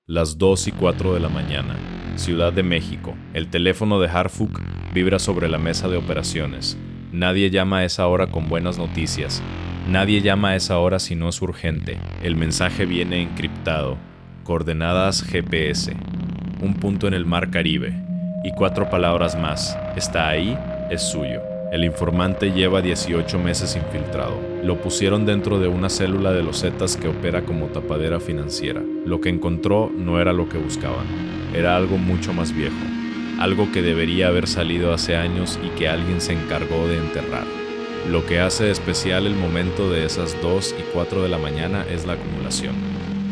las 2:04 de la mañana, Ciudad de México. El teléfono de Harfuch vibra sobre la mesa de operaciones. Nadie llama a esa hora con buenas noticias. Nadie llama a esa hora si no es urgente. El mensaje viene encriptado. Coordenadas GPS. Un punto en el mar Caribe. Y 4 palabras más. Está ahí, es suyo. El informante lleva 18 meses infiltrado. Lo pusieron dentro de una célula de los Zetas que opera como tapadera financiera. Lo que encontró no era lo que buscaban. Era algo mucho más viejo. Algo que debería haber salido hace años y que alguien se encargó de enterrar. Lo que hace especial el momento de esas 2:04 de la mañana es la acumulación.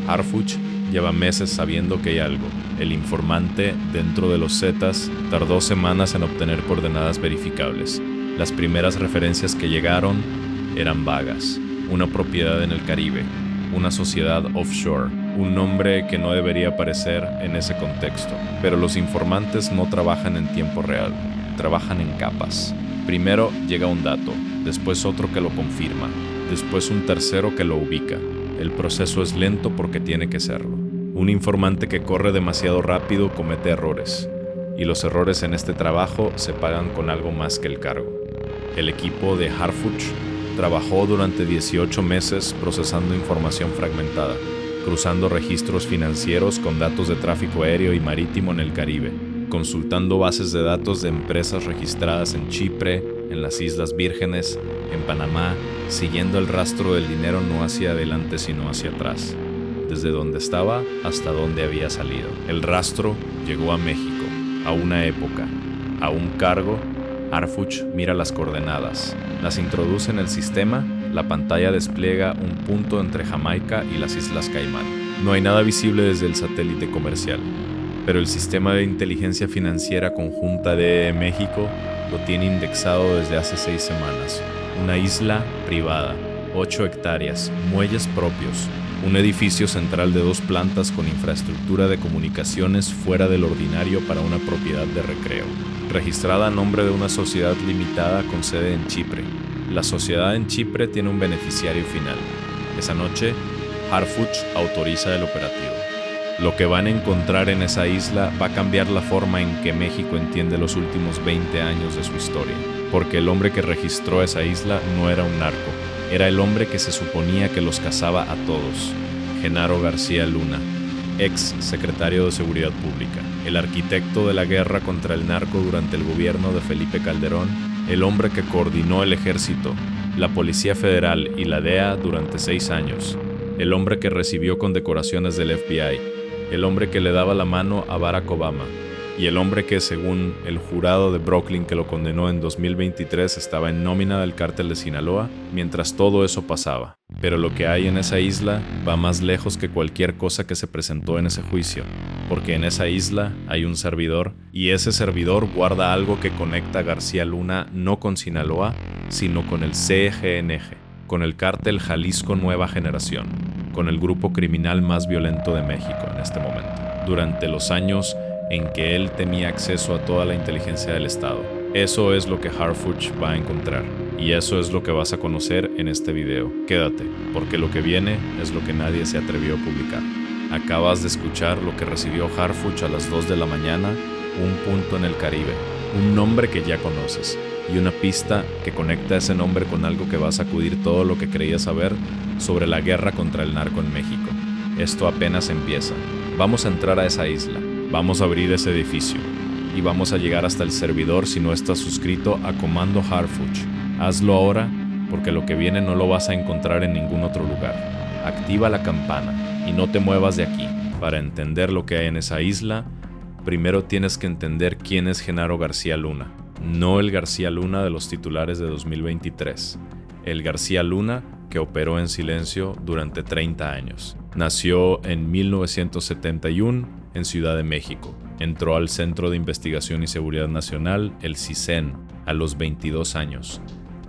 Harfuch lleva meses sabiendo que hay algo. El informante, dentro de los Zetas, tardó semanas en obtener coordenadas verificables. Las primeras referencias que llegaron eran vagas. Una propiedad en el Caribe, una sociedad offshore, un nombre que no debería aparecer en ese contexto. Pero los informantes no trabajan en tiempo real, trabajan en capas. Primero llega un dato, después otro que lo confirma, después un tercero que lo ubica. El proceso es lento porque tiene que serlo. Un informante que corre demasiado rápido comete errores, y los errores en este trabajo se pagan con algo más que el cargo. El equipo de Harfuch trabajó durante 18 meses procesando información fragmentada, cruzando registros financieros con datos de tráfico aéreo y marítimo en el Caribe, consultando bases de datos de empresas registradas en Chipre, en las Islas Vírgenes, en Panamá, siguiendo el rastro del dinero no hacia adelante sino hacia atrás, desde donde estaba hasta donde había salido. El rastro llegó a México, a una época, a un cargo. Harfuch mira las coordenadas, las introduce en el sistema, la pantalla despliega un punto entre Jamaica y las Islas Caimán. No hay nada visible desde el satélite comercial, pero el sistema de inteligencia financiera conjunta de México lo tiene indexado desde hace 6 semanas. Una isla privada, 8 hectáreas, muelles propios, un edificio central de 2 plantas con infraestructura de comunicaciones fuera del ordinario para una propiedad de recreo. Registrada a nombre de una sociedad limitada con sede en Chipre. La sociedad en Chipre tiene un beneficiario final. Esa noche, Harfuch autoriza el operativo. Lo que van a encontrar en esa isla va a cambiar la forma en que México entiende los últimos 20 años de su historia. Porque el hombre que registró esa isla no era un narco, era el hombre que se suponía que los cazaba a todos. Genaro García Luna, ex secretario de Seguridad Pública, el arquitecto de la guerra contra el narco durante el gobierno de Felipe Calderón, el hombre que coordinó el ejército, la Policía Federal y la DEA durante 6 años, el hombre que recibió condecoraciones del FBI, el hombre que le daba la mano a Barack Obama, y el hombre que, según el jurado de Brooklyn que lo condenó en 2023, estaba en nómina del cártel de Sinaloa, mientras todo eso pasaba. Pero lo que hay en esa isla va más lejos que cualquier cosa que se presentó en ese juicio, porque en esa isla hay un servidor, y ese servidor guarda algo que conecta a García Luna no con Sinaloa, sino con el CGNG, con el cártel Jalisco Nueva Generación, con el grupo criminal más violento de México en este momento, durante los años en que él tenía acceso a toda la inteligencia del Estado. Eso es lo que Harfuch va a encontrar, y eso es lo que vas a conocer en este video. Quédate, porque lo que viene es lo que nadie se atrevió a publicar. Acabas de escuchar lo que recibió Harfuch a las 2 de la mañana, un punto en el Caribe, un nombre que ya conoces, y una pista que conecta ese nombre con algo que va a sacudir todo lo que creías saber sobre la guerra contra el narco en México. Esto apenas empieza. Vamos a entrar a esa isla. Vamos a abrir ese edificio y vamos a llegar hasta el servidor si no estás suscrito a Comando Harfuch. Hazlo ahora porque lo que viene no lo vas a encontrar en ningún otro lugar. Activa la campana y no te muevas de aquí. Para entender lo que hay en esa isla, primero tienes que entender quién es Genaro García Luna. No el García Luna de los titulares de 2023. El García Luna que operó en silencio durante 30 años. Nació en 1971 en Ciudad de México. Entró al Centro de Investigación y Seguridad Nacional, el CISEN, a los 22 años.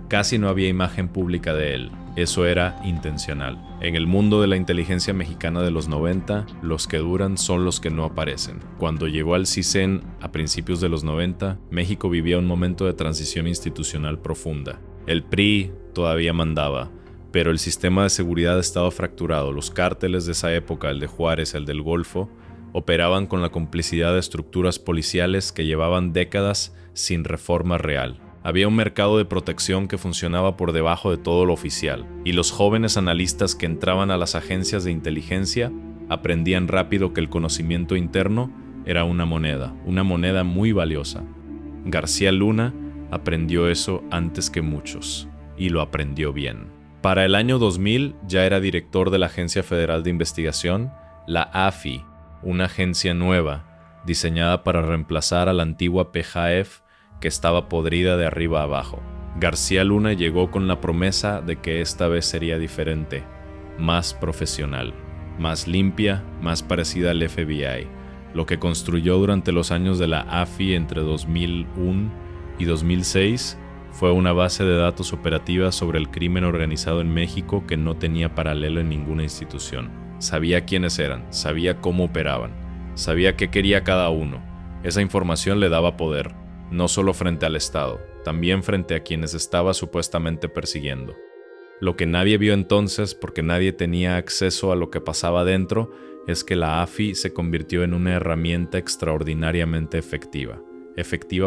Casi no había imagen pública de él. Eso era intencional. En el mundo de la inteligencia mexicana de los 90, los que duran son los que no aparecen. Cuando llegó al CISEN a principios de los 90, México vivía un momento de transición institucional profunda. El PRI todavía mandaba, pero el sistema de seguridad estaba fracturado. Los cárteles de esa época, el de Juárez, el del Golfo, Operaban con la complicidad de estructuras policiales que llevaban décadas sin reforma real. Había un mercado de protección que funcionaba por debajo de todo lo oficial, y los jóvenes analistas que entraban a las agencias de inteligencia aprendían rápido que el conocimiento interno era una moneda muy valiosa. García Luna aprendió eso antes que muchos, y lo aprendió bien. Para el año 2000 ya era director de la Agencia Federal de Investigación, la AFI, una agencia nueva, diseñada para reemplazar a la antigua PGF que estaba podrida de arriba a abajo. García Luna llegó con la promesa de que esta vez sería diferente, más profesional, más limpia, más parecida al FBI. Lo que construyó durante los años de la AFI entre 2001 y 2006 fue una base de datos operativa sobre el crimen organizado en México que no tenía paralelo en ninguna institución. Sabía quiénes eran, sabía cómo operaban, sabía qué quería cada uno. Esa información le daba poder, no solo frente al Estado, también frente a quienes estaba supuestamente persiguiendo. Lo que nadie vio entonces, porque nadie tenía acceso a lo que pasaba dentro, es que la AFI se convirtió en una herramienta extraordinariamente efectiva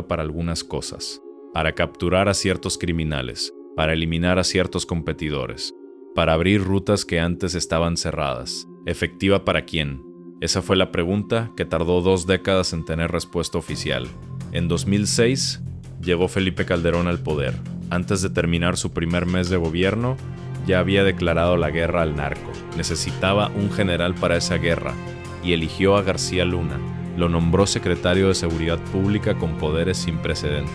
para algunas cosas, para capturar a ciertos criminales, para eliminar a ciertos competidores, para abrir rutas que antes estaban cerradas. ¿Efectiva para quién? Esa fue la pregunta que tardó 2 décadas en tener respuesta oficial. En 2006, llegó Felipe Calderón al poder. Antes de terminar su primer mes de gobierno, ya había declarado la guerra al narco. Necesitaba un general para esa guerra, y eligió a García Luna. Lo nombró secretario de Seguridad Pública con poderes sin precedente.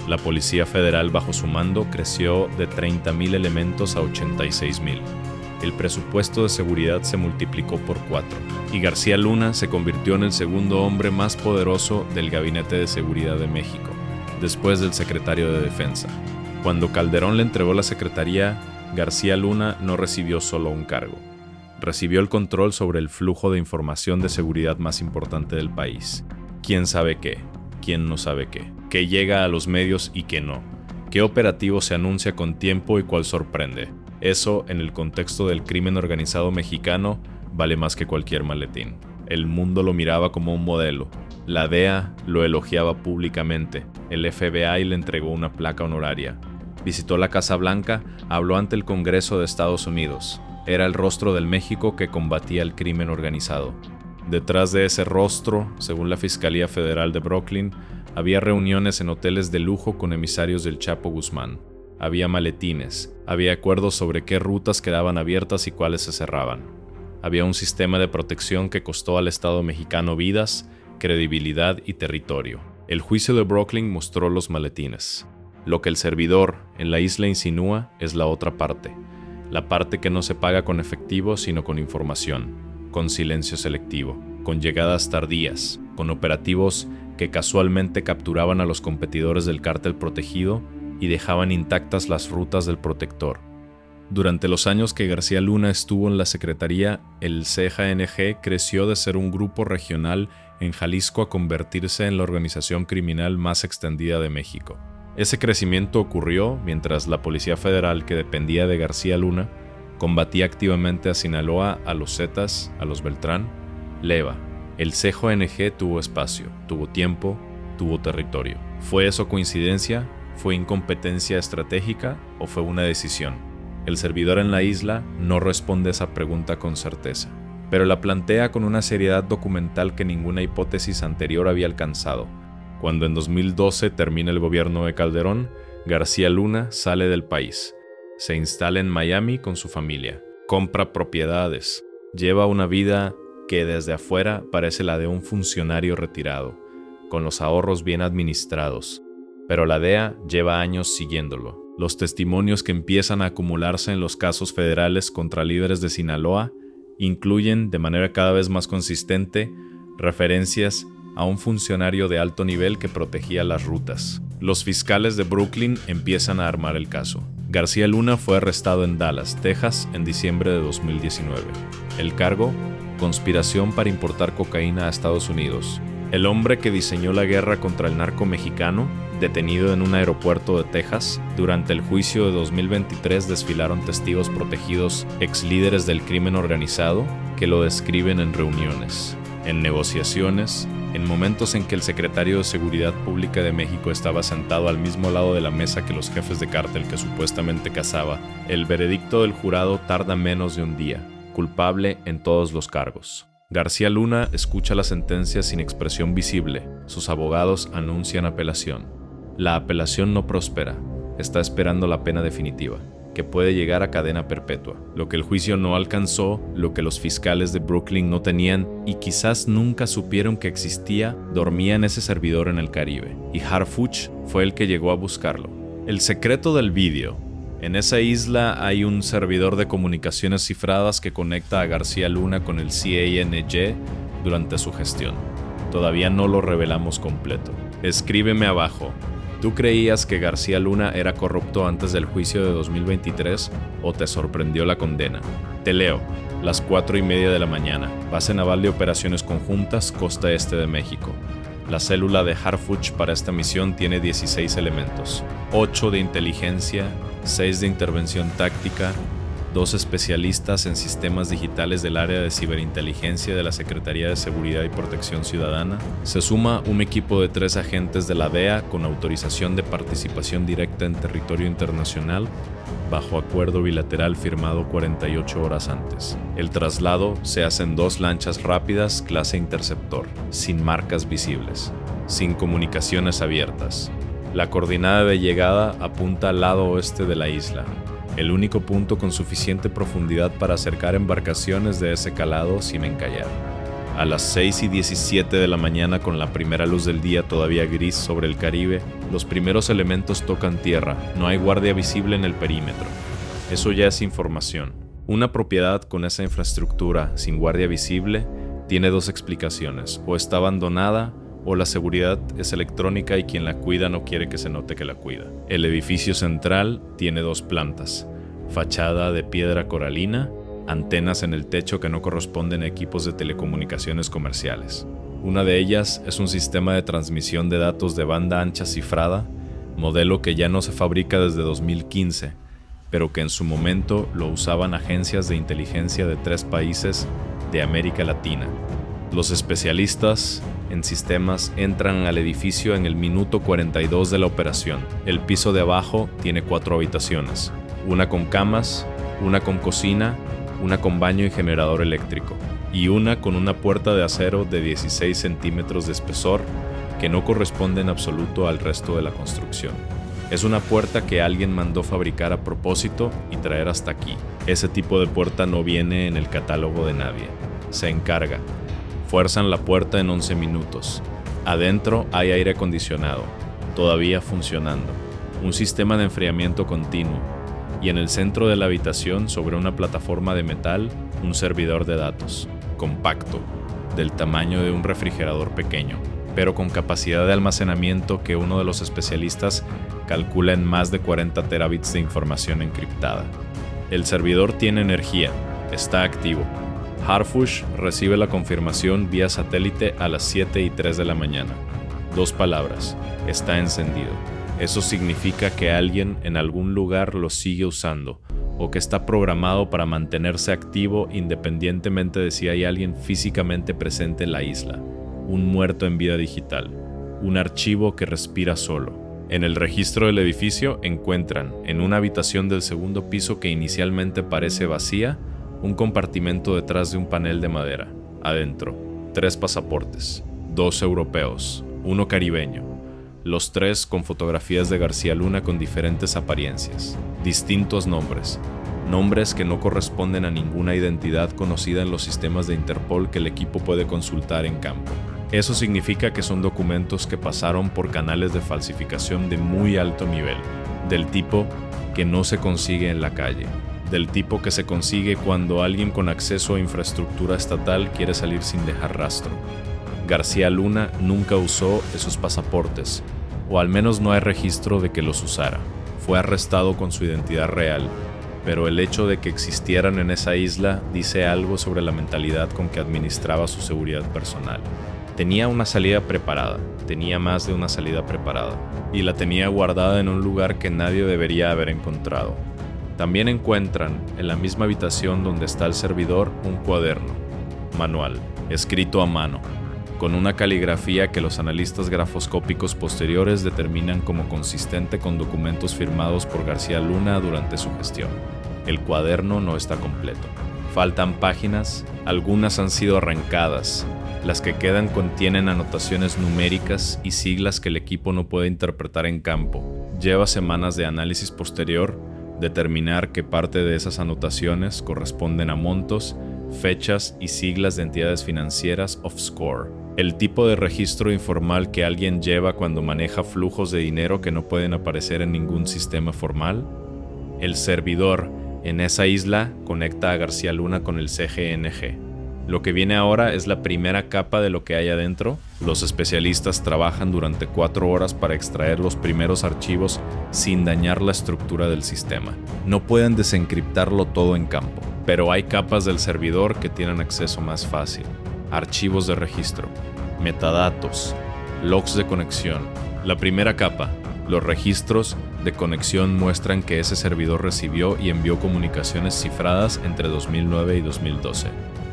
La Policía Federal bajo su mando creció de 30,000 elementos a 86,000. El presupuesto de seguridad se multiplicó por 4, y García Luna se convirtió en el segundo hombre más poderoso del Gabinete de Seguridad de México, después del secretario de Defensa. Cuando Calderón le entregó la secretaría, García Luna no recibió solo un cargo. Recibió el control sobre el flujo de información de seguridad más importante del país. ¿Quién sabe qué? ¿Quién no sabe qué? ¿Qué llega a los medios y qué no? ¿Qué operativo se anuncia con tiempo y cuál sorprende? Eso, en el contexto del crimen organizado mexicano, vale más que cualquier maletín. El mundo lo miraba como un modelo. La DEA lo elogiaba públicamente. El FBI le entregó una placa honoraria. Visitó la Casa Blanca, habló ante el Congreso de Estados Unidos. Era el rostro del México que combatía el crimen organizado. Detrás de ese rostro, según la Fiscalía Federal de Brooklyn, había reuniones en hoteles de lujo con emisarios del Chapo Guzmán. Había maletines, había acuerdos sobre qué rutas quedaban abiertas y cuáles se cerraban. Había un sistema de protección que costó al Estado mexicano vidas, credibilidad y territorio. El juicio de Brooklyn mostró los maletines. Lo que el servidor en la isla insinúa es la otra parte. La parte que no se paga con efectivo sino con información, con silencio selectivo, con llegadas tardías, con operativos que casualmente capturaban a los competidores del cártel protegido y dejaban intactas las rutas del protector. Durante los años que García Luna estuvo en la Secretaría, el CJNG creció de ser un grupo regional en Jalisco a convertirse en la organización criminal más extendida de México. Ese crecimiento ocurrió mientras la Policía Federal, que dependía de García Luna, combatía activamente a Sinaloa, a los Zetas, a los Beltrán, Leva. El CJNG tuvo espacio, tuvo tiempo, tuvo territorio. ¿Fue eso coincidencia? ¿Fue incompetencia estratégica o fue una decisión? El servidor en la isla no responde esa pregunta con certeza, pero la plantea con una seriedad documental que ninguna hipótesis anterior había alcanzado. Cuando en 2012 termina el gobierno de Calderón, García Luna sale del país. Se instala en Miami con su familia, compra propiedades, lleva una vida que desde afuera parece la de un funcionario retirado, con los ahorros bien administrados. Pero la DEA lleva años siguiéndolo. Los testimonios que empiezan a acumularse en los casos federales contra líderes de Sinaloa incluyen, de manera cada vez más consistente, referencias a un funcionario de alto nivel que protegía las rutas. Los fiscales de Brooklyn empiezan a armar el caso. García Luna fue arrestado en Dallas, Texas, en diciembre de 2019. El cargo: conspiración para importar cocaína a Estados Unidos. El hombre que diseñó la guerra contra el narco mexicano, detenido en un aeropuerto de Texas. Durante el juicio de 2023 desfilaron testigos protegidos, ex líderes del crimen organizado, que lo describen en reuniones. en negociaciones, en momentos en que el secretario de Seguridad Pública de México estaba sentado al mismo lado de la mesa que los jefes de cártel que supuestamente cazaba, el veredicto del jurado tarda menos de un día, culpable en todos los cargos. García Luna escucha la sentencia sin expresión visible. Sus abogados anuncian apelación. La apelación no prospera. Está esperando la pena definitiva, que puede llegar a cadena perpetua. Lo que el juicio no alcanzó, lo que los fiscales de Brooklyn no tenían y quizás nunca supieron que existía, dormía en ese servidor en el Caribe, y Harfuch fue el que llegó a buscarlo. El secreto del vídeo. En esa isla hay un servidor de comunicaciones cifradas que conecta a García Luna con el CANY durante su gestión. Todavía no lo revelamos completo. Escríbeme abajo. ¿Tú creías que García Luna era corrupto antes del juicio de 2023 o te sorprendió la condena? Te leo. Las 4:30 de la mañana. Base Naval de Operaciones Conjuntas, costa este de México. La célula de Harfuch para esta misión tiene 16 elementos. 8 de inteligencia, 6 de intervención táctica, 2 especialistas en sistemas digitales del área de ciberinteligencia de la Secretaría de Seguridad y Protección Ciudadana. Se suma un equipo de 3 agentes de la DEA con autorización de participación directa en territorio internacional bajo acuerdo bilateral firmado 48 horas antes. El traslado se hace en 2 lanchas rápidas clase Interceptor, sin marcas visibles, sin comunicaciones abiertas. La coordenada de llegada apunta al lado oeste de la isla, el único punto con suficiente profundidad para acercar embarcaciones de ese calado sin encallar. A las 6:17 de la mañana, con la primera luz del día todavía gris sobre el Caribe, los primeros elementos tocan tierra. No hay guardia visible en el perímetro. Eso ya es información. Una propiedad con esa infraestructura sin guardia visible tiene 2 explicaciones: o está abandonada, o la seguridad es electrónica y quien la cuida no quiere que se note que la cuida. El edificio central tiene 2 plantas, fachada de piedra coralina, antenas en el techo que no corresponden a equipos de telecomunicaciones comerciales. Una de ellas es un sistema de transmisión de datos de banda ancha cifrada, modelo que ya no se fabrica desde 2015, pero que en su momento lo usaban agencias de inteligencia de 3 países de América Latina. Los especialistas en sistemas entran al edificio en el minuto 42 de la operación. El piso de abajo tiene 4 habitaciones, una con camas, una con cocina, una con baño y generador eléctrico, y una con una puerta de acero de 16 centímetros de espesor que no corresponde en absoluto al resto de la construcción. Es una puerta que alguien mandó fabricar a propósito y traer hasta aquí. Ese tipo de puerta no viene en el catálogo de nadie. Se encarga. Fuerzan la puerta en 11 minutos. Adentro hay aire acondicionado, todavía funcionando, un sistema de enfriamiento continuo, y en el centro de la habitación, sobre una plataforma de metal, un servidor de datos, compacto, del tamaño de un refrigerador pequeño, pero con capacidad de almacenamiento que uno de los especialistas calcula en más de 40 terabits de información encriptada. El servidor tiene energía, está activo. Harfuch recibe la confirmación vía satélite a las 7:03 de la mañana. 2 palabras: está encendido. Eso significa que alguien en algún lugar lo sigue usando, o que está programado para mantenerse activo independientemente de si hay alguien físicamente presente en la isla. Un muerto en vida digital. Un archivo que respira solo. En el registro del edificio encuentran, en una habitación del segundo piso que inicialmente parece vacía, un compartimento detrás de un panel de madera. Adentro, 3 pasaportes, 2 europeos, 1 caribeño, los 3 con fotografías de García Luna con diferentes apariencias, distintos nombres que no corresponden a ninguna identidad conocida en los sistemas de Interpol que el equipo puede consultar en campo. Eso significa que son documentos que pasaron por canales de falsificación de muy alto nivel, del tipo que no se consigue en la calle, del tipo que se consigue cuando alguien con acceso a infraestructura estatal quiere salir sin dejar rastro. García Luna nunca usó esos pasaportes, o al menos no hay registro de que los usara. Fue arrestado con su identidad real, pero el hecho de que existieran en esa isla dice algo sobre la mentalidad con que administraba su seguridad personal. Tenía una salida preparada, tenía más de una salida preparada, y la tenía guardada en un lugar que nadie debería haber encontrado. También encuentran, en la misma habitación donde está el servidor, un cuaderno, manual, escrito a mano, con una caligrafía que los analistas grafoscópicos posteriores determinan como consistente con documentos firmados por García Luna durante su gestión. El cuaderno no está completo. Faltan páginas, algunas han sido arrancadas. Las que quedan contienen anotaciones numéricas y siglas que el equipo no puede interpretar en campo. Lleva semanas de análisis posterior determinar que parte de esas anotaciones corresponden a montos, fechas y siglas de entidades financieras off-score. El tipo de registro informal que alguien lleva cuando maneja flujos de dinero que no pueden aparecer en ningún sistema formal. El servidor en esa isla conecta a García Luna con el CGNG. Lo que viene ahora es la primera capa de lo que hay adentro. Los especialistas trabajan durante 4 horas para extraer los primeros archivos sin dañar la estructura del sistema. No pueden desencriptarlo todo en campo, pero hay capas del servidor que tienen acceso más fácil. Archivos de registro, metadatos, logs de conexión. La primera capa, los registros de conexión muestran que ese servidor recibió y envió comunicaciones cifradas entre 2009 y 2012.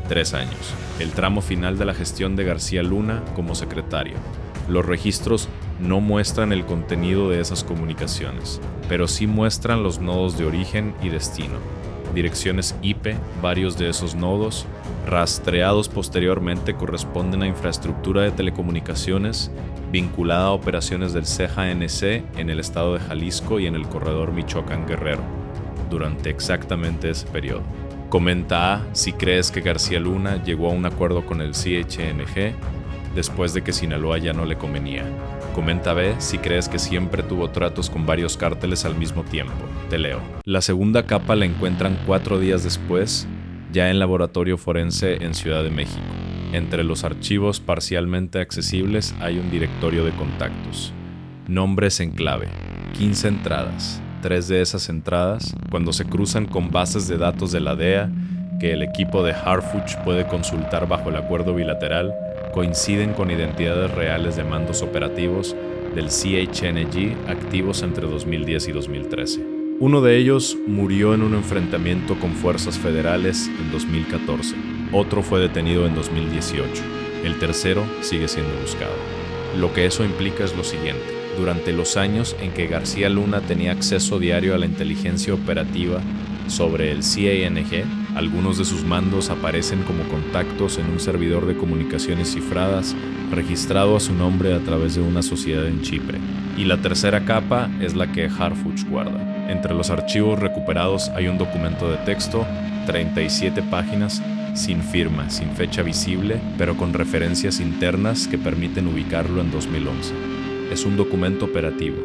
3 años. El tramo final de la gestión de García Luna como secretario. Los registros no muestran el contenido de esas comunicaciones, pero sí muestran los nodos de origen y destino. Direcciones IP, varios de esos nodos, rastreados posteriormente, corresponden a infraestructura de telecomunicaciones vinculada a operaciones del CGNC en el estado de Jalisco y en el corredor Michoacán-Guerrero, durante exactamente ese periodo. Comenta A si crees que García Luna llegó a un acuerdo con el CHNG después de que Sinaloa ya no le convenía. Comenta B si crees que siempre tuvo tratos con varios cárteles al mismo tiempo. Te leo. La segunda capa la encuentran 4 días después, ya en laboratorio forense en Ciudad de México. Entre los archivos parcialmente accesibles hay un directorio de contactos. Nombres en clave. 15 entradas. 3 de esas entradas, cuando se cruzan con bases de datos de la DEA que el equipo de Harfuch puede consultar bajo el acuerdo bilateral, coinciden con identidades reales de mandos operativos del CHNG activos entre 2010 y 2013. Uno de ellos murió en un enfrentamiento con fuerzas federales en 2014. Otro fue detenido en 2018. El tercero sigue siendo buscado. Lo que eso implica es lo siguiente. Durante los años en que García Luna tenía acceso diario a la inteligencia operativa sobre el CANG, algunos de sus mandos aparecen como contactos en un servidor de comunicaciones cifradas registrado a su nombre a través de una sociedad en Chipre. Y la tercera capa es la que Harfuch guarda. Entre los archivos recuperados hay un documento de texto, 37 páginas, sin firma, sin fecha visible, pero con referencias internas que permiten ubicarlo en 2011. Es un documento operativo.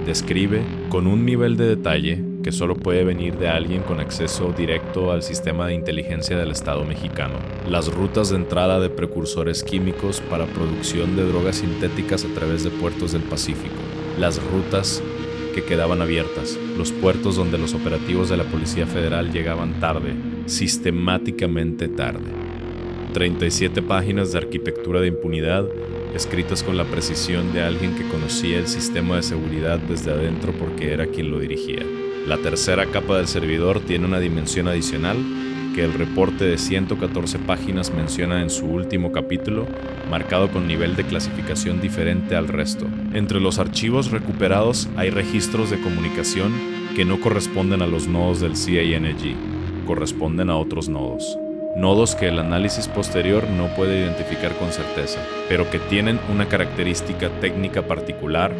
Describe, con un nivel de detalle que solo puede venir de alguien con acceso directo al sistema de inteligencia del Estado mexicano, las rutas de entrada de precursores químicos para producción de drogas sintéticas a través de puertos del Pacífico, las rutas que quedaban abiertas, los puertos donde los operativos de la Policía Federal llegaban tarde, sistemáticamente tarde. 37 páginas de arquitectura de impunidad escritas con la precisión de alguien que conocía el sistema de seguridad desde adentro porque era quien lo dirigía. La tercera capa del servidor tiene una dimensión adicional que el reporte de 114 páginas menciona en su último capítulo, marcado con nivel de clasificación diferente al resto. Entre los archivos recuperados hay registros de comunicación que no corresponden a los nodos del CANG, corresponden a otros nodos. Nodos que el análisis posterior no puede identificar con certeza, pero que tienen una característica técnica particular.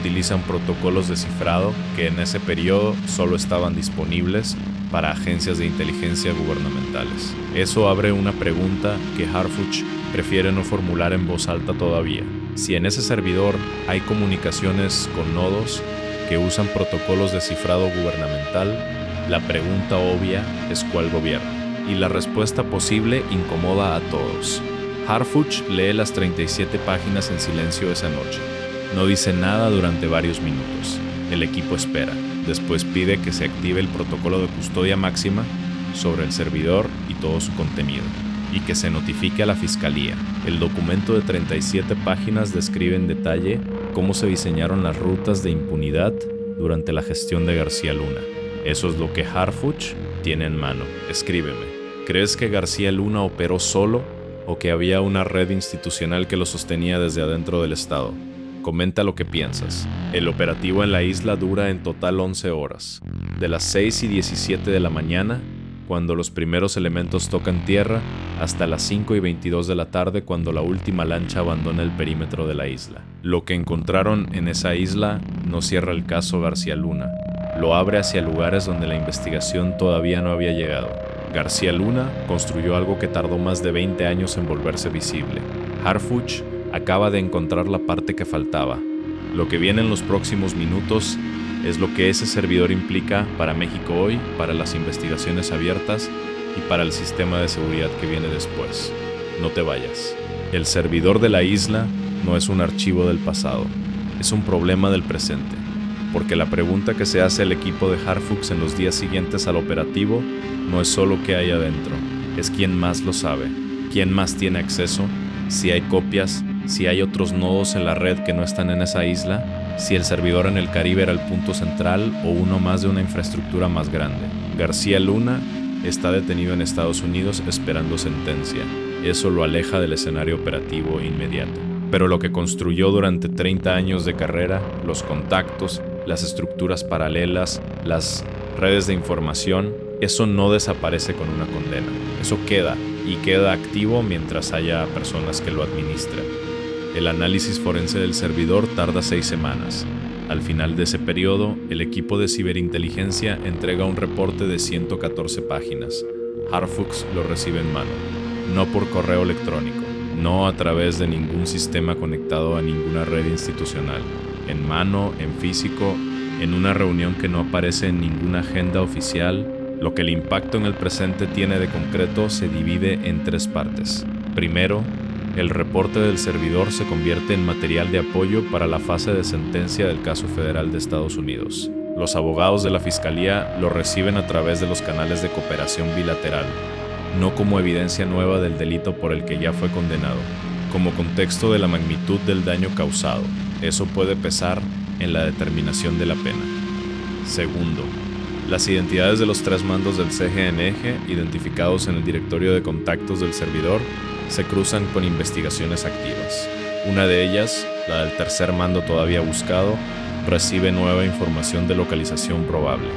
Utilizan protocolos de cifrado que en ese periodo solo estaban disponibles para agencias de inteligencia gubernamentales. Eso abre una pregunta que Harfuch prefiere no formular en voz alta todavía. Si en ese servidor hay comunicaciones con nodos que usan protocolos de cifrado gubernamental, la pregunta obvia es ¿cuál gobierno? Y la respuesta posible incomoda a todos. Harfuch lee las 37 páginas en silencio esa noche. No dice nada durante varios minutos. El equipo espera. Después pide que se active el protocolo de custodia máxima sobre el servidor y todo su contenido, y que se notifique a la fiscalía. El documento de 37 páginas describe en detalle cómo se diseñaron las rutas de impunidad durante la gestión de García Luna. Eso es lo que Harfuch tiene en mano. Escríbeme. ¿Crees que García Luna operó solo o que había una red institucional que lo sostenía desde adentro del Estado. Comenta lo que piensas. El operativo en la isla dura en total 11 horas, de las 6:17 de la mañana, cuando los primeros elementos tocan tierra, hasta las 5:22 de la tarde, cuando la última lancha abandona el perímetro de la isla. Lo que encontraron en esa isla no cierra el caso García Luna, lo abre hacia lugares donde la investigación todavía no había llegado. García Luna construyó algo que tardó más de 20 años en volverse visible. Harfuch acaba de encontrar la parte que faltaba. Lo que viene en los próximos minutos es lo que ese servidor implica para México hoy, para las investigaciones abiertas y para el sistema de seguridad que viene después. No te vayas. El servidor de la isla no es un archivo del pasado, es un problema del presente, porque la pregunta que se hace el equipo de Harfuch en los días siguientes al operativo no es solo qué hay adentro, es quién más lo sabe, quién más tiene acceso, si hay copias, si hay otros nodos en la red que no están en esa isla, si el servidor en el Caribe era el punto central o uno más de una infraestructura más grande. García Luna está detenido en Estados Unidos esperando sentencia. Eso lo aleja del escenario operativo inmediato. Pero lo que construyó durante 30 años de carrera, los contactos, las estructuras paralelas, las redes de información, eso no desaparece con una condena. Eso queda, y queda activo mientras haya personas que lo administren. El análisis forense del servidor tarda 6 semanas. Al final de ese periodo, el equipo de ciberinteligencia entrega un reporte de 114 páginas. Harfuch lo recibe en mano, no por correo electrónico, no a través de ningún sistema conectado a ninguna red institucional, en mano, en físico, en una reunión que no aparece en ninguna agenda oficial. Lo que el impacto en el presente tiene de concreto se divide en 3 partes. Primero, el reporte del servidor se convierte en material de apoyo para la fase de sentencia del caso federal de Estados Unidos. Los abogados de la Fiscalía lo reciben a través de los canales de cooperación bilateral, no como evidencia nueva del delito por el que ya fue condenado, como contexto de la magnitud del daño causado. Eso puede pesar en la determinación de la pena. Segundo, las identidades de los 3 mandos del CGNG, identificados en el directorio de contactos del servidor, se cruzan con investigaciones activas. Una de ellas, la del tercer mando todavía buscado, recibe nueva información de localización probable.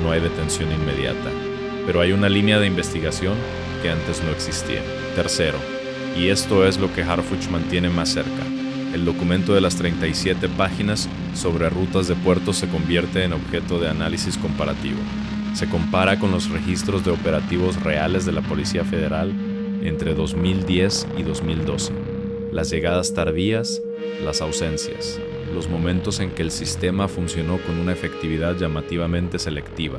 No hay detención inmediata, pero hay una línea de investigación que antes no existía. Tercero, y esto es lo que Harfuch mantiene más cerca, el documento de las 37 páginas sobre rutas de puertos se convierte en objeto de análisis comparativo. Se compara con los registros de operativos reales de la Policía Federal entre 2010 y 2012, las llegadas tardías, las ausencias, los momentos en que el sistema funcionó con una efectividad llamativamente selectiva.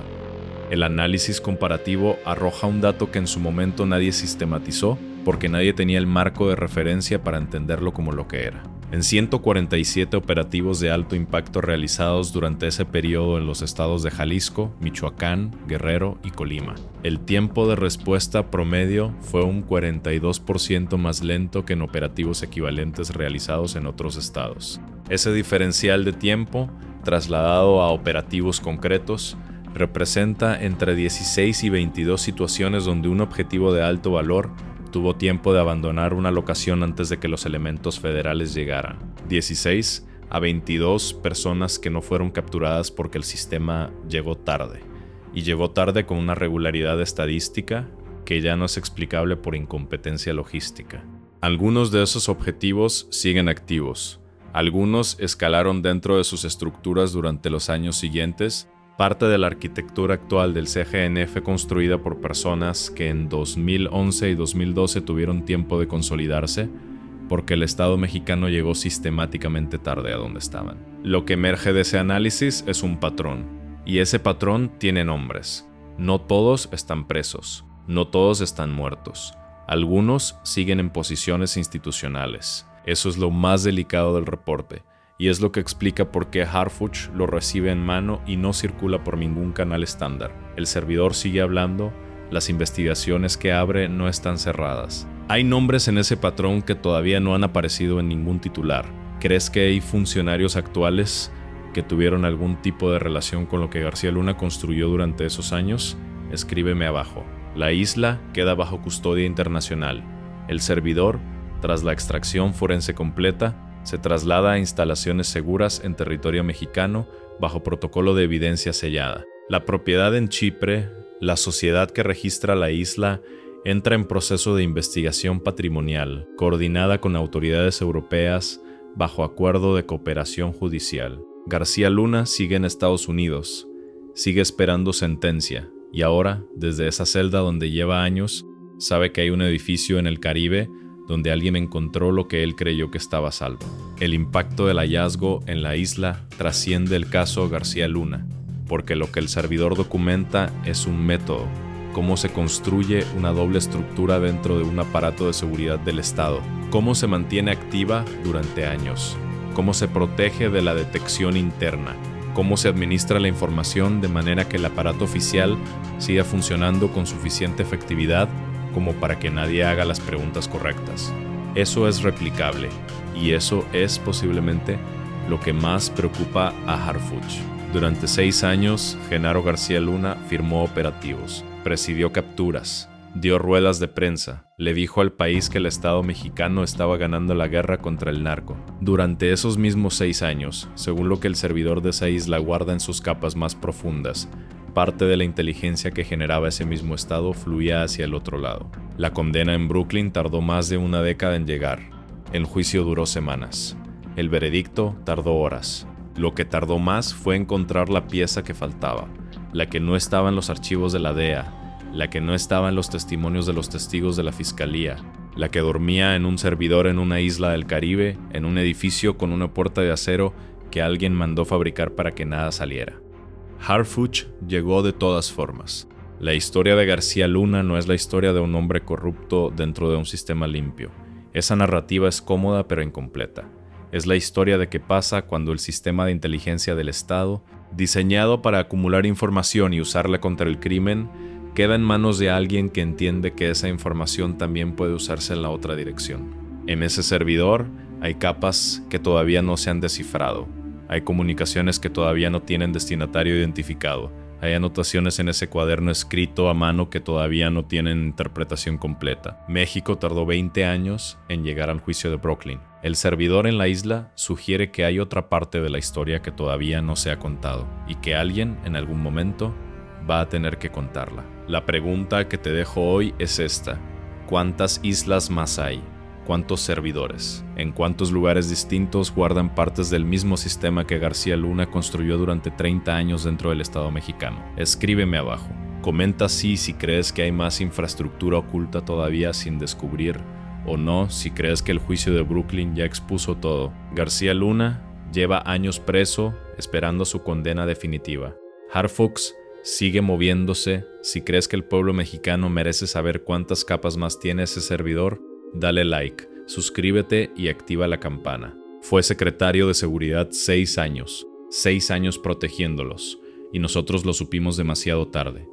El análisis comparativo arroja un dato que en su momento nadie sistematizó porque nadie tenía el marco de referencia para entenderlo como lo que era. En 147 operativos de alto impacto realizados durante ese periodo en los estados de Jalisco, Michoacán, Guerrero y Colima, el tiempo de respuesta promedio fue un 42% más lento que en operativos equivalentes realizados en otros estados. Ese diferencial de tiempo, trasladado a operativos concretos, representa entre 16 y 22 situaciones donde un objetivo de alto valor tuvo tiempo de abandonar una locación antes de que los elementos federales llegaran. 16 a 22 personas que no fueron capturadas porque el sistema llegó tarde. Y llegó tarde con una regularidad estadística que ya no es explicable por incompetencia logística. Algunos de esos objetivos siguen activos. Algunos escalaron dentro de sus estructuras durante los años siguientes. Parte de la arquitectura actual del CGN fue construida por personas que en 2011 y 2012 tuvieron tiempo de consolidarse porque el Estado mexicano llegó sistemáticamente tarde a donde estaban. Lo que emerge de ese análisis es un patrón, y ese patrón tiene nombres. No todos están presos, no todos están muertos. Algunos siguen en posiciones institucionales. Eso es lo más delicado del reporte. Y es lo que explica por qué Harfuch lo recibe en mano y no circula por ningún canal estándar. El servidor sigue hablando, las investigaciones que abre no están cerradas. Hay nombres en ese patrón que todavía no han aparecido en ningún titular. ¿Crees que hay funcionarios actuales que tuvieron algún tipo de relación con lo que García Luna construyó durante esos años? Escríbeme abajo. La isla queda bajo custodia internacional. El servidor, tras la extracción forense completa, se traslada a instalaciones seguras en territorio mexicano bajo protocolo de evidencia sellada. La propiedad en Chipre, la sociedad que registra la isla, entra en proceso de investigación patrimonial, coordinada con autoridades europeas, bajo acuerdo de cooperación judicial. García Luna sigue en Estados Unidos, sigue esperando sentencia, y ahora, desde esa celda donde lleva años, sabe que hay un edificio en el Caribe donde alguien encontró lo que él creyó que estaba a salvo. El impacto del hallazgo en la isla trasciende el caso García Luna, porque lo que el servidor documenta es un método, cómo se construye una doble estructura dentro de un aparato de seguridad del Estado, cómo se mantiene activa durante años, cómo se protege de la detección interna, cómo se administra la información de manera que el aparato oficial siga funcionando con suficiente efectividad como para que nadie haga las preguntas correctas. Eso es replicable, y eso es posiblemente lo que más preocupa a Harfuch. Durante 6 años, Genaro García Luna firmó operativos, presidió capturas, dio ruedas de prensa, le dijo al país que el Estado mexicano estaba ganando la guerra contra el narco. Durante esos mismos 6 años, según lo que el servidor de esa isla guarda en sus capas más profundas, parte de la inteligencia que generaba ese mismo Estado fluía hacia el otro lado. La condena en Brooklyn tardó más de una década en llegar. El juicio duró semanas. El veredicto tardó horas. Lo que tardó más fue encontrar la pieza que faltaba, la que no estaba en los archivos de la DEA, la que no estaba en los testimonios de los testigos de la fiscalía, la que dormía en un servidor en una isla del Caribe, en un edificio con una puerta de acero que alguien mandó fabricar para que nada saliera. Harfuch llegó de todas formas. La historia de García Luna no es la historia de un hombre corrupto dentro de un sistema limpio. Esa narrativa es cómoda pero incompleta. Es la historia de qué pasa cuando el sistema de inteligencia del Estado, diseñado para acumular información y usarla contra el crimen, queda en manos de alguien que entiende que esa información también puede usarse en la otra dirección. En ese servidor hay capas que todavía no se han descifrado. Hay comunicaciones que todavía no tienen destinatario identificado. Hay anotaciones en ese cuaderno escrito a mano que todavía no tienen interpretación completa. México tardó 20 años en llegar al juicio de Brooklyn. El servidor en la isla sugiere que hay otra parte de la historia que todavía no se ha contado y que alguien, en algún momento, va a tener que contarla. La pregunta que te dejo hoy es esta: ¿cuántas islas más hay? ¿Cuántos servidores? ¿En cuántos lugares distintos guardan partes del mismo sistema que García Luna construyó durante 30 años dentro del Estado mexicano? Escríbeme abajo. Comenta si crees que hay más infraestructura oculta todavía sin descubrir, o no, si crees que el juicio de Brooklyn ya expuso todo. García Luna lleva años preso esperando su condena definitiva. Harfuch sigue moviéndose. Si crees que el pueblo mexicano merece saber cuántas capas más tiene ese servidor, dale like, suscríbete y activa la campana. Fue secretario de seguridad 6 años, 6 años protegiéndolos, y nosotros lo supimos demasiado tarde.